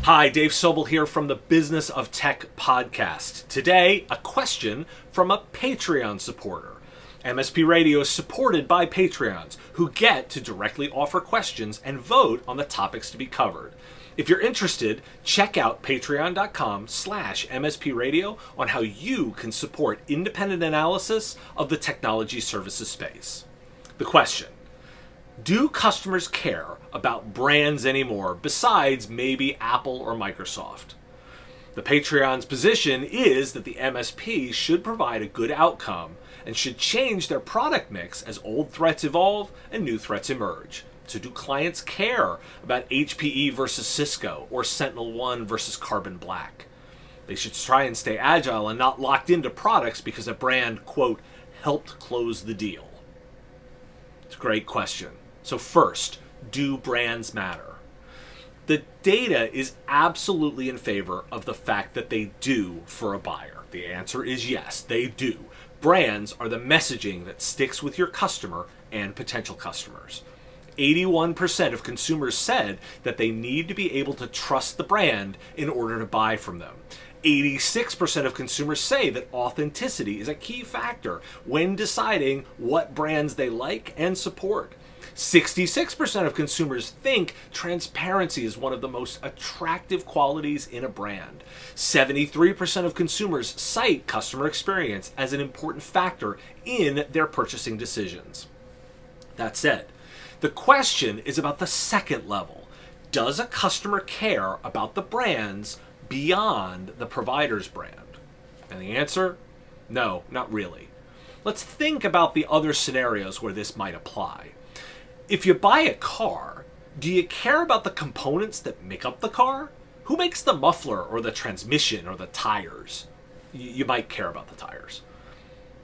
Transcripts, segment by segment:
Hi, Dave Sobel here from the Business of Tech podcast. Today, a question from a Patreon supporter. MSP Radio is supported by Patreons who get to directly offer questions and vote on the topics to be covered. If you're interested, check out patreon.com/MSP Radio on how you can support independent analysis of the technology services space. The question: do customers care about brands anymore besides maybe Apple or Microsoft? The Patreon's position is that the MSP should provide a good outcome and should change their product mix as old threats evolve and new threats emerge. So do clients care about HPE versus Cisco or SentinelOne versus Carbon Black? They should try and stay agile and not locked into products because a brand, quote, helped close the deal. It's a great question. So first, do brands matter? The data is absolutely in favor of the fact that they do for a buyer. The answer is yes, they do. Brands are the messaging that sticks with your customer and potential customers. 81% of consumers said that they need to be able to trust the brand in order to buy from them. 86% of consumers say that authenticity is a key factor when deciding what brands they like and support. 66% of consumers think transparency is one of the most attractive qualities in a brand. 73% of consumers cite customer experience as an important factor in their purchasing decisions. That said, the question is about the second level. Does a customer care about the brands beyond the provider's brand? And the answer? No, not really. Let's think about the other scenarios where this might apply. If you buy a car, do you care about the components that make up the car? Who makes the muffler or the transmission or the tires? You might care about the tires.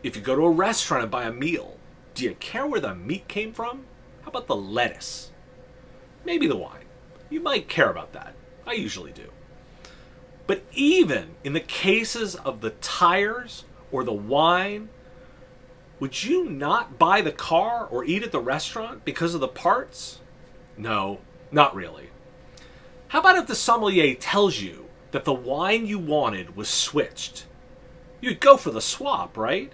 If you go to a restaurant and buy a meal, do you care where the meat came from? How about the lettuce? Maybe the wine. You might care about that. I usually do. But even in the cases of the tires or the wine, would you not buy the car or eat at the restaurant because of the parts? No, not really. How about if the sommelier tells you that the wine you wanted was switched? You'd go for the swap, right?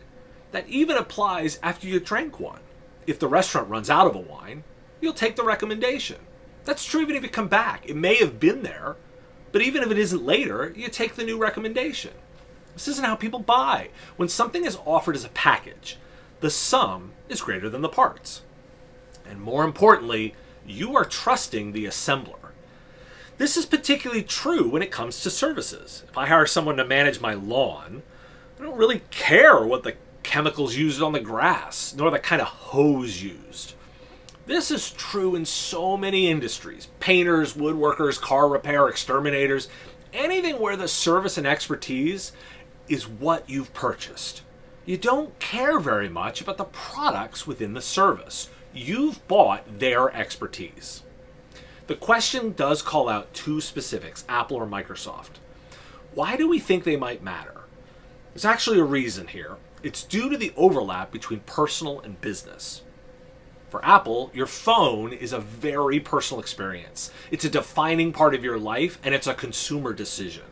That even applies after you drank one. If the restaurant runs out of a wine, you'll take the recommendation. That's true even if you come back. It may have been there, but even if it isn't later, you take the new recommendation. This isn't how people buy. When something is offered as a package, the sum is greater than the parts. And more importantly, you are trusting the assembler. This is particularly true when it comes to services. If I hire someone to manage my lawn, I don't really care what the chemicals used on the grass, nor the kind of hose used. This is true in so many industries: painters, woodworkers, car repair, exterminators, anything where the service and expertise is what you've purchased. You don't care very much about the products within the service. You've bought their expertise. The question does call out two specifics, Apple or Microsoft. Why do we think they might matter? There's actually a reason here. It's due to the overlap between personal and business. For Apple, your phone is a very personal experience. It's a defining part of your life, and it's a consumer decision.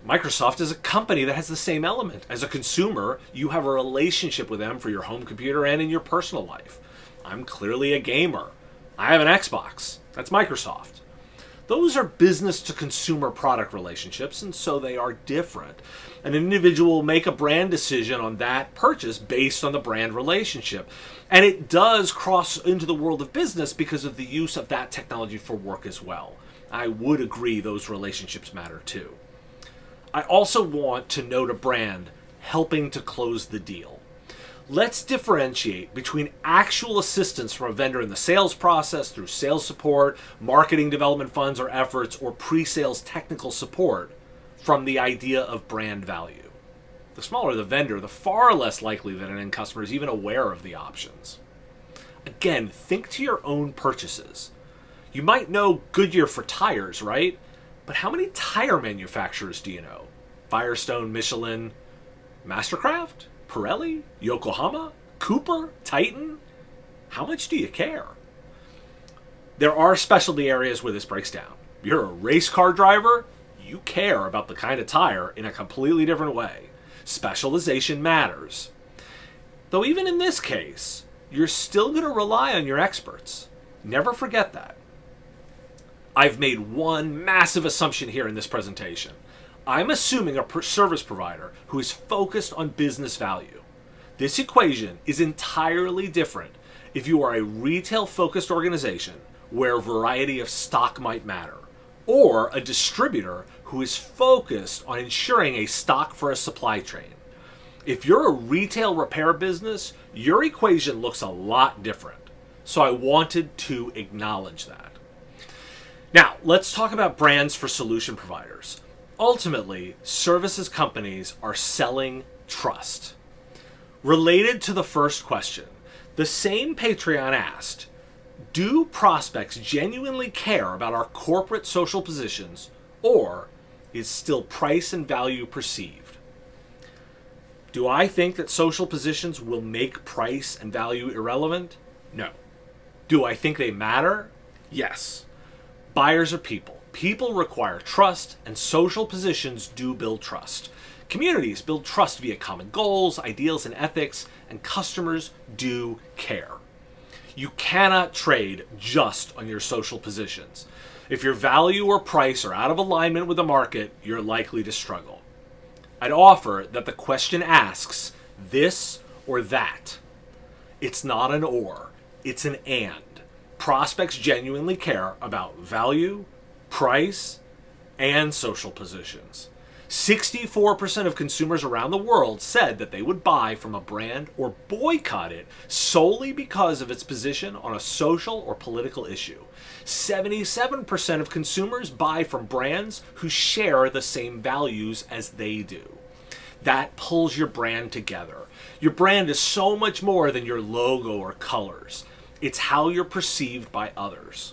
Microsoft is a company that has the same element. As a consumer, you have a relationship with them for your home computer and in your personal life. I'm clearly a gamer. I have an Xbox. That's Microsoft. Those are business to consumer product relationships, and so they are different. An individual will make a brand decision on that purchase based on the brand relationship. And it does cross into the world of business because of the use of that technology for work as well. I would agree those relationships matter too. I also want to note a brand helping to close the deal. Let's differentiate between actual assistance from a vendor in the sales process through sales support, marketing development funds or efforts, or pre-sales technical support from the idea of brand value. The smaller the vendor, the far less likely that an end customer is even aware of the options. Again, think to your own purchases. You might know Goodyear for tires, right? But how many tire manufacturers do you know? Firestone, Michelin, Mastercraft, Pirelli, Yokohama, Cooper, Titan? How much do you care? There are specialty areas where this breaks down. You're a race car driver, you care about the kind of tire in a completely different way. Specialization matters. Though even in this case, you're still going to rely on your experts. Never forget that. I've made one massive assumption here in this presentation. I'm assuming a service provider who is focused on business value. This equation is entirely different if you are a retail-focused organization where a variety of stock might matter, or a distributor who is focused on ensuring a stock for a supply chain. If you're a retail repair business, your equation looks a lot different. So I wanted to acknowledge that. Now, let's talk about brands for solution providers. Ultimately, services companies are selling trust. Related to the first question, the same Patreon asked, do prospects genuinely care about our corporate social positions, or is still price and value perceived? Do I think that social positions will make price and value irrelevant? No. Do I think they matter? Yes. Buyers are people. People require trust, and social positions do build trust. Communities build trust via common goals, ideals, and ethics, and customers do care. You cannot trade just on your social positions. If your value or price are out of alignment with the market, you're likely to struggle. I'd offer that the question asks this or that. It's not an or, it's an and. Prospects genuinely care about value, price, and social positions. 64% of consumers around the world said that they would buy from a brand or boycott it solely because of its position on a social or political issue. 77% of consumers buy from brands who share the same values as they do. That pulls your brand together. Your brand is so much more than your logo or colors. It's how you're perceived by others.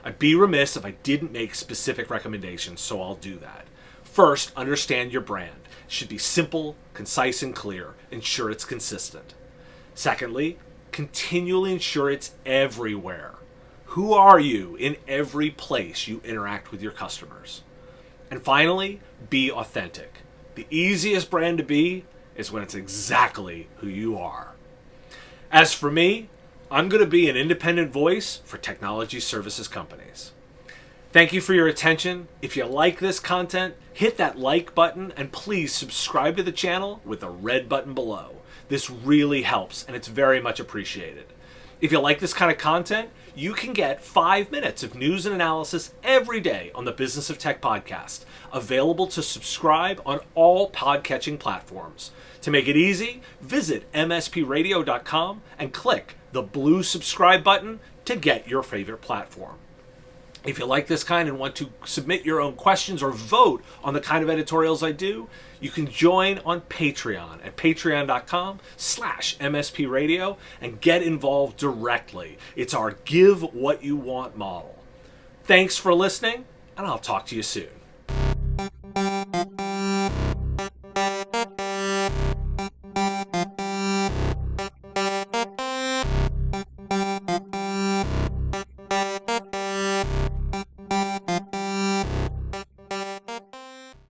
I'd be remiss if I didn't make specific recommendations, so I'll do that. First, understand your brand. It should be simple, concise, and clear. Ensure it's consistent. Secondly, continually ensure it's everywhere. Who are you in every place you interact with your customers? And finally, be authentic. The easiest brand to be is when it's exactly who you are. As for me, I'm going to be an independent voice for technology services companies. Thank you for your attention. If you like this content, hit that like button and please subscribe to the channel with the red button below. This really helps and it's very much appreciated. If you like this kind of content, you can get 5 minutes of news and analysis every day on the Business of Tech podcast, available to subscribe on all podcatching platforms. To make it easy, visit mspradio.com and click the blue subscribe button to get your favorite platform. If you like this kind and want to submit your own questions or vote on the kind of editorials I do, you can join on Patreon at patreon.com/mspradio and get involved directly. It's our give what you want model. Thanks for listening, and I'll talk to you soon.